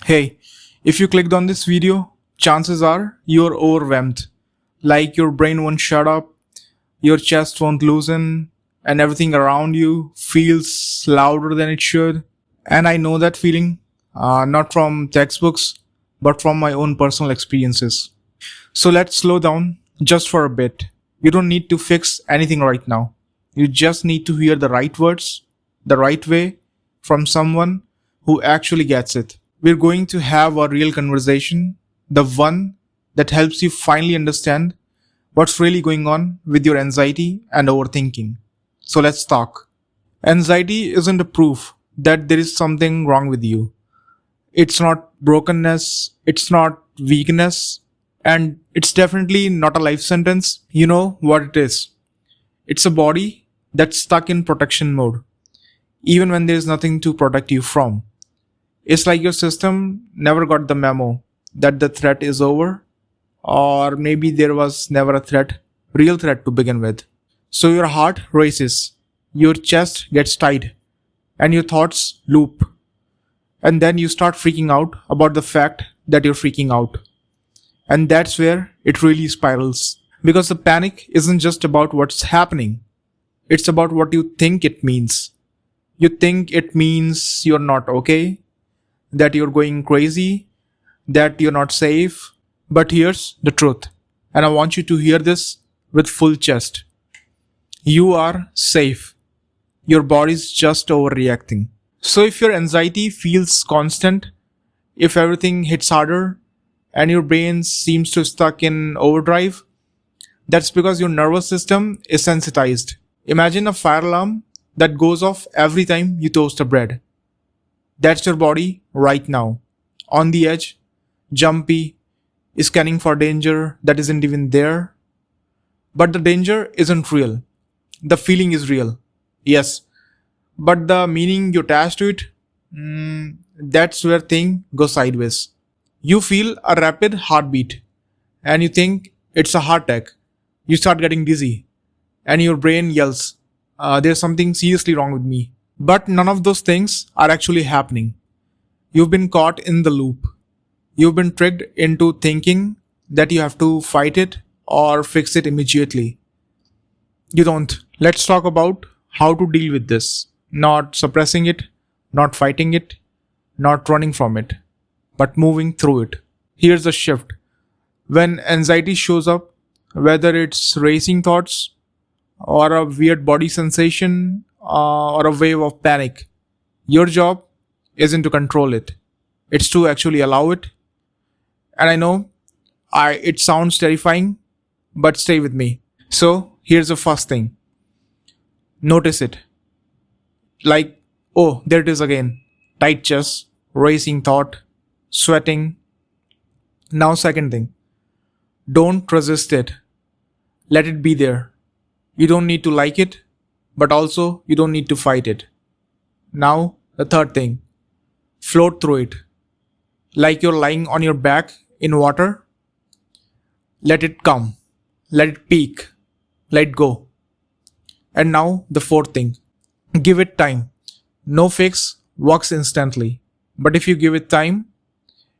Hey, if you clicked on this video, chances are you're overwhelmed. Like your brain won't shut up, your chest won't loosen, and everything around you feels louder than it should. And I know that feeling, not from textbooks, but from my own personal experiences. So let's slow down just for a bit. You don't need to fix anything right now. You just need to hear the right words, the right way, from someone who actually gets it. We're going to have a real conversation, the one that helps you finally understand what's really going on with your anxiety and overthinking. So let's talk. Anxiety isn't a proof that there is something wrong with you. It's not brokenness, it's not weakness, and it's definitely not a life sentence. You know what it is. It's a body that's stuck in protection mode, even when there's nothing to protect you from. It's like your system never got the memo that the threat is over, or maybe there was never a real threat to begin with. So your heart races, your chest gets tight, and your thoughts loop. And then you start freaking out about the fact that you're freaking out. And that's where it really spirals. Because the panic isn't just about what's happening, it's about what you think it means. You think it means you're not okay, that you're going crazy, that you're not safe. But here's the truth, and I want you to hear this with full chest. You are safe. Your body's just overreacting. So if your anxiety feels constant, if everything hits harder, and your brain seems to stuck in overdrive, that's because your nervous system is sensitized. Imagine a fire alarm that goes off every time you toast a bread. That's your body right now, on the edge, jumpy, scanning for danger that isn't even there. But the danger isn't real. The feeling is real. Yes, but the meaning you attach to it, that's where things go sideways. You feel a rapid heartbeat and you think it's a heart attack. You start getting dizzy and your brain yells, there's something seriously wrong with me. But none of those things are actually happening. You've been caught in the loop. You've been tricked into thinking that you have to fight it or fix it immediately. You don't. Let's talk about how to deal with this. Not suppressing it, not fighting it, not running from it, but moving through it. Here's the shift. When anxiety shows up, whether it's racing thoughts or a weird body sensation or a wave of panic, your job isn't to control it. It's to actually allow it. And I know it sounds terrifying, but stay with me. So here's the first thing. Notice it. Like, oh, there it is again. Tight chest, racing thought, sweating. Now second thing. Don't resist it. Let it be there. You don't need to like it, but also you don't need to fight it. Now the third thing. Float through it. Like you're lying on your back in water. Let it come. Let it peak. Let go. And now the fourth thing. Give it time. No fix works instantly. But if you give it time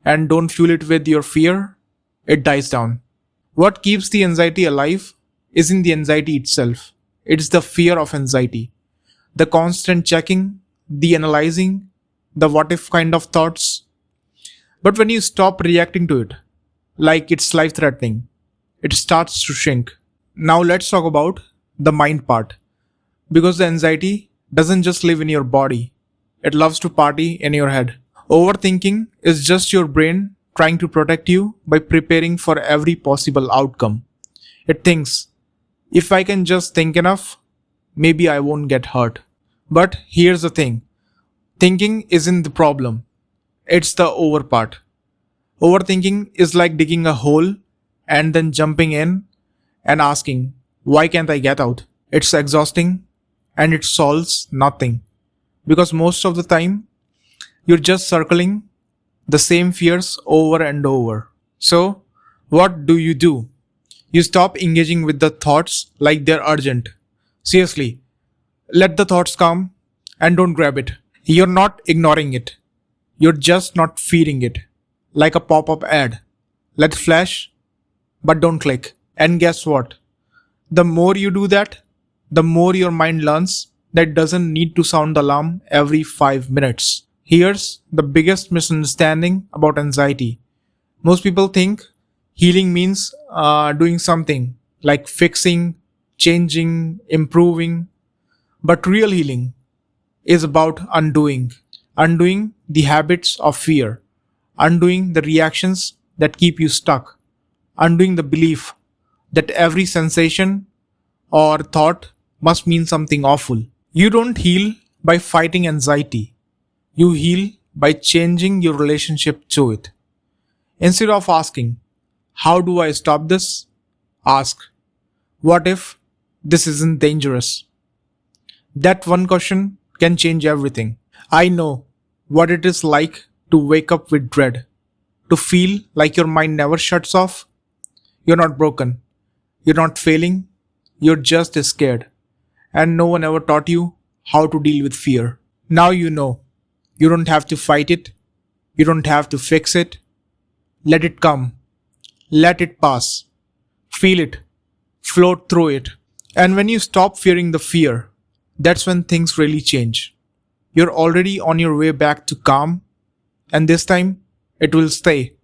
and don't fuel it with your fear, it dies down. What keeps the anxiety alive isn't the anxiety itself. It's the fear of anxiety. The constant checking, the analyzing, the what if kind of thoughts. But when you stop reacting to it, like it's life threatening, it starts to shrink. Now let's talk about the mind part. Because the anxiety doesn't just live in your body, it loves to party in your head. Overthinking is just your brain trying to protect you by preparing for every possible outcome. It thinks, if I can just think enough, maybe I won't get hurt. But here's the thing. Thinking isn't the problem. It's the over part. Overthinking is like digging a hole and then jumping in and asking, why can't I get out? It's exhausting and it solves nothing. Because most of the time, you're just circling the same fears over and over. So, what do? You stop engaging with the thoughts like they're urgent. Seriously, let the thoughts come and don't grab it. You're not ignoring it. You're just not feeding it. Like a pop up ad. Let it flash, but don't click. And guess what? The more you do that, the more your mind learns that it doesn't need to sound the alarm every 5 minutes. Here's the biggest misunderstanding about anxiety. Most people think healing means doing something like fixing, changing, improving, but real healing is about undoing. Undoing the habits of fear, undoing the reactions that keep you stuck, undoing the belief that every sensation or thought must mean something awful. You don't heal by fighting anxiety, you heal by changing your relationship to it. Instead of asking, how do I stop this? Ask, what if this isn't dangerous? That one question can change everything. I know what it is like to wake up with dread, to feel like your mind never shuts off. You're not broken, you're not failing, you're just scared. And no one ever taught you how to deal with fear. Now you know. You don't have to fight it, you don't have to fix it. Let it come, let it pass, feel it, float through it. And when you stop fearing the fear, that's when things really change. You're already on your way back to calm, and this time it will stay.